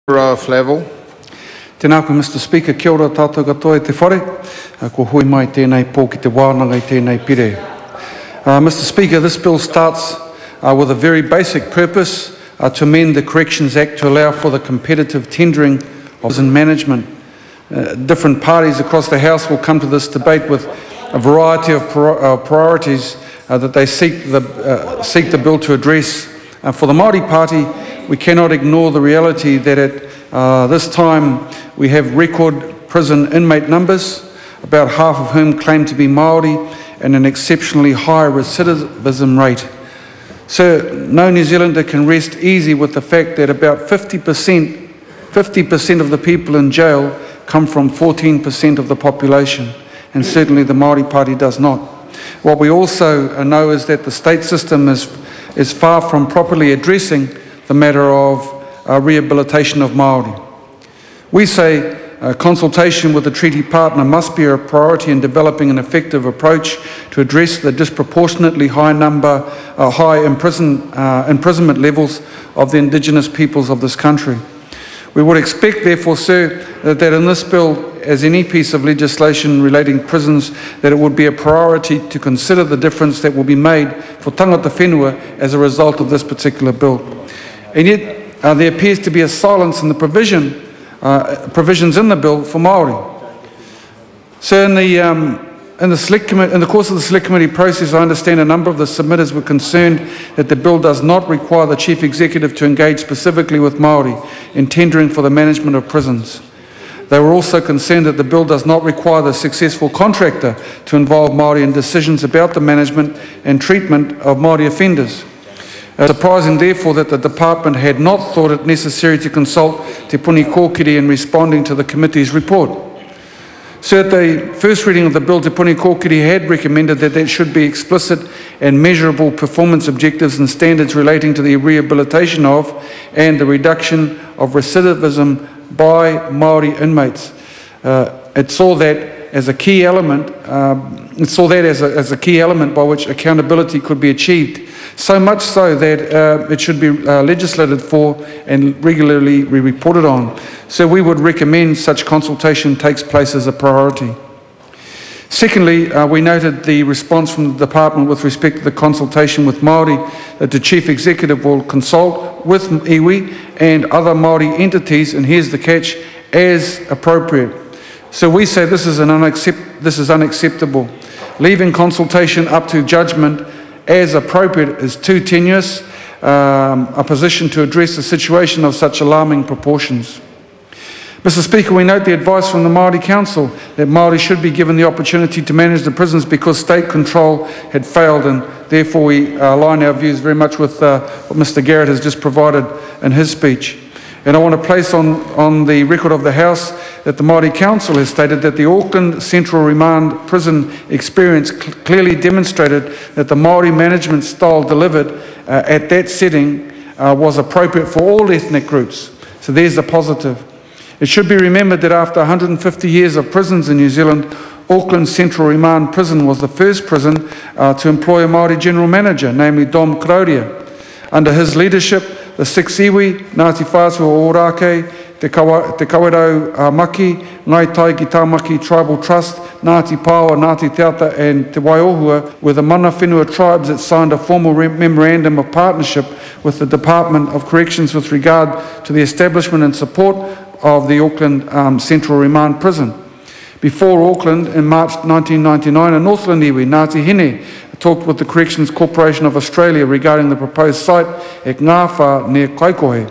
Flavel. Tēnā koe, Mr. Speaker, kia ora tātou katoa e te whare, ko hui mai tēnei pō ki te wānanga i tēnei pire. Mr. Speaker, this bill starts with a very basic purpose to amend the Corrections Act to allow for the competitive tendering of prison management. Different parties across the House will come to this debate with a variety of priorities that they seek the bill to address. For the Māori Party, we cannot ignore the reality that at this time we have record prison inmate numbers, about half of whom claim to be Māori, and an exceptionally high recidivism rate. So no New Zealander can rest easy with the fact that about 50% of the people in jail come from 14% of the population, and certainly the Māori Party does not. What we also know is that the state system is far from properly addressing the matter of rehabilitation of Māori. We say consultation with the treaty partner must be a priority in developing an effective approach to address the disproportionately high imprisonment levels of the Indigenous peoples of this country. We would expect, therefore, sir, that in this bill, as any piece of legislation relating prisons, that it would be a priority to consider the difference that will be made for tangata whenua as a result of this particular bill. And yet, there appears to be a silence in the provisions in the bill for Māori. So in the course of the Select Committee process, I understand a number of the submitters were concerned that the bill does not require the Chief Executive to engage specifically with Māori in tendering for the management of prisons. They were also concerned that the bill does not require the successful contractor to involve Māori in decisions about the management and treatment of Māori offenders. Surprising, therefore, that the Department had not thought it necessary to consult Te Puni Kōkiri in responding to the committee's report. So at the first reading of the bill, Te Puni Kōkiri had recommended that there should be explicit and measurable performance objectives and standards relating to the rehabilitation of and the reduction of recidivism by Māori inmates. It saw that as a key element. As a key element by which accountability could be achieved. So much so that it should be legislated for and regularly reported on. So we would recommend such consultation takes place as a priority. Secondly, we noted the response from the Department with respect to the consultation with Māori, that the Chief Executive will consult with iwi and other Māori entities, and here's the catch, as appropriate. So we say this is unacceptable. Leaving consultation up to judgment as appropriate is too tenuous a position to address a situation of such alarming proportions. Mr. Speaker, we note the advice from the Māori Council that Māori should be given the opportunity to manage the prisons because state control had failed, and therefore we align our views very much with what Mr. Garrett has just provided in his speech. And I want to place on the record of the House that the Māori Council has stated that the Auckland Central Remand Prison experience clearly demonstrated that the Māori management style delivered at that setting was appropriate for all ethnic groups. So there's the positive. It should be remembered that after 150 years of prisons in New Zealand, Auckland Central Remand Prison was the first prison to employ a Māori general manager, namely Dom Krauria. Under his leadership, the six iwi, Ngāti Whātua Ōrākei, Te Kawerau Maki, Ngai Tai ki Tāmaki Tribal Trust, Ngāti Pāoa, Ngāti Te Ata and Te Waiohua were the mana whenua tribes that signed a formal memorandum of partnership with the Department of Corrections with regard to the establishment and support of the Auckland Central Remand Prison. Before Auckland, in March 1999, a Northland iwi, Ngāti Hine, talked with the Corrections Corporation of Australia regarding the proposed site at Ngāwha near Kaikohe.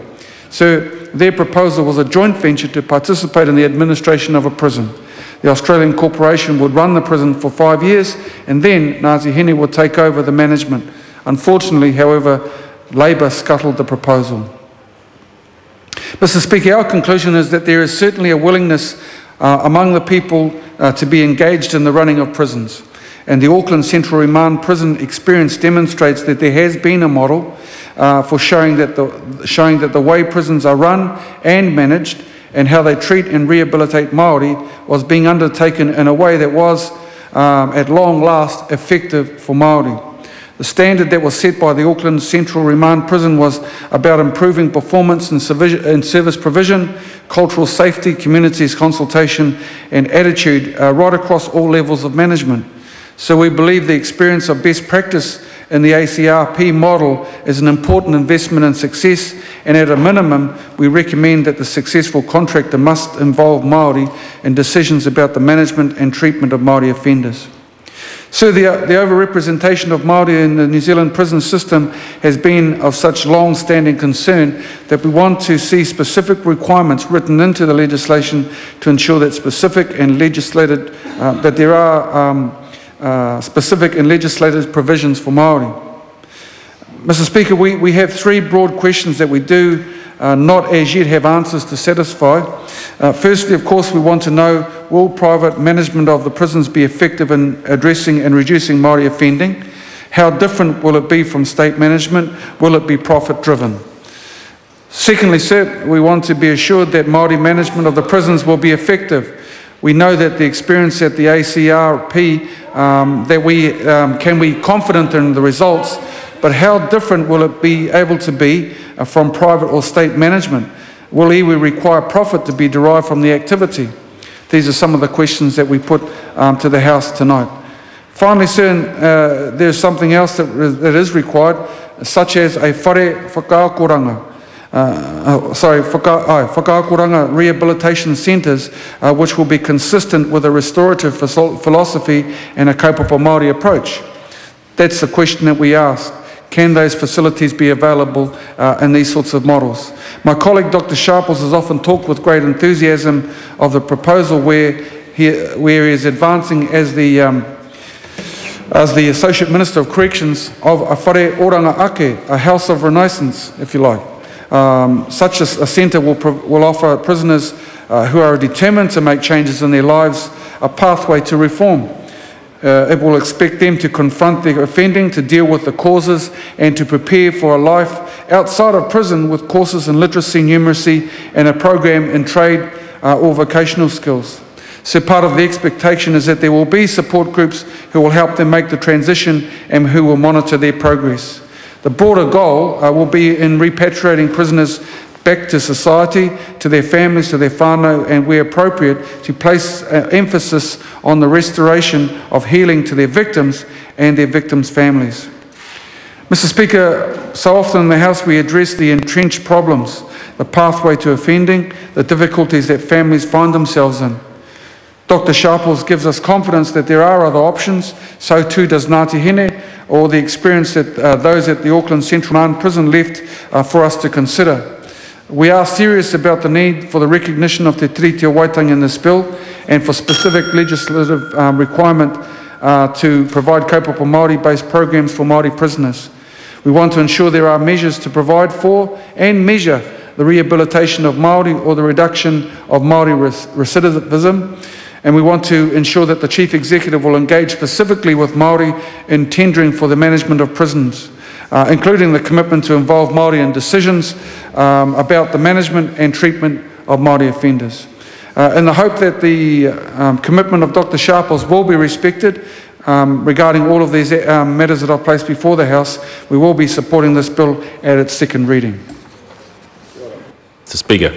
So their proposal was a joint venture to participate in the administration of a prison. The Australian corporation would run the prison for 5 years, and then Ngāti Hine would take over the management. Unfortunately, however, Labour scuttled the proposal. Mr. Speaker, our conclusion is that there is certainly a willingness among the people to be engaged in the running of prisons. And the Auckland Central Remand Prison experience demonstrates that there has been a model for showing that the way prisons are run and managed and how they treat and rehabilitate Māori was being undertaken in a way that was, at long last, effective for Māori. The standard that was set by the Auckland Central Remand Prison was about improving performance and service provision, cultural safety, communities consultation and attitude right across all levels of management. So we believe the experience of best practice in the ACRP model is an important investment in success, and at a minimum we recommend that the successful contractor must involve Māori in decisions about the management and treatment of Māori offenders. So the overrepresentation of Māori in the New Zealand prison system has been of such long-standing concern that we want to see specific requirements written into the legislation to ensure that specific and legislated, that there are specific and legislated provisions for Māori. Mr. Speaker, we have three broad questions that we do not as yet have answers to satisfy. Firstly, of course, we want to know, will private management of the prisons be effective in addressing and reducing Māori offending? How different will it be from state management? Will it be profit-driven? Secondly, sir, we want to be assured that Māori management of the prisons will be effective. We know that the experience at the ACRP, that we can be confident in the results, but how different will it be able to be from private or state management? Will iwi require profit to be derived from the activity? These are some of the questions that we put to the House tonight. Finally, sir, there's something else that is required, such as a whare whakaakoranga. Whakaakoranga rehabilitation centres, which will be consistent with a restorative philosophy and a kaupapa Māori approach. That's the question that we ask. Can those facilities be available in these sorts of models? My colleague Dr. Sharples has often talked with great enthusiasm of the proposal where he is advancing as the Associate Minister of Corrections of a whare oranga ake, a house of renaissance, if you like. Such a centre will offer prisoners who are determined to make changes in their lives a pathway to reform. It will expect them to confront their offending, to deal with the causes, and to prepare for a life outside of prison with courses in literacy, numeracy, and a program in trade or vocational skills. So part of the expectation is that there will be support groups who will help them make the transition and who will monitor their progress. The broader goal will be in repatriating prisoners back to society, to their families, to their whānau, and where appropriate, to place emphasis on the restoration of healing to their victims and their victims' families. Mr. Speaker, so often in the House we address the entrenched problems, the pathway to offending, the difficulties that families find themselves in. Dr. Sharples gives us confidence that there are other options, so too does Ngāti Hine, or the experience that those at the Auckland Central Remand Prison left for us to consider. We are serious about the need for the recognition of Te Tiriti o Waitangi in this bill and for specific legislative requirement to provide kaupapa Māori-based programs for Māori prisoners. We want to ensure there are measures to provide for and measure the rehabilitation of Māori or the reduction of Māori recidivism, and we want to ensure that the Chief Executive will engage specifically with Māori in tendering for the management of prisons, including the commitment to involve Māori in decisions about the management and treatment of Māori offenders. In the hope that the commitment of Dr. Sharples will be respected regarding all of these matters that I've placed before the House, we will be supporting this bill at its second reading. Mr. Speaker.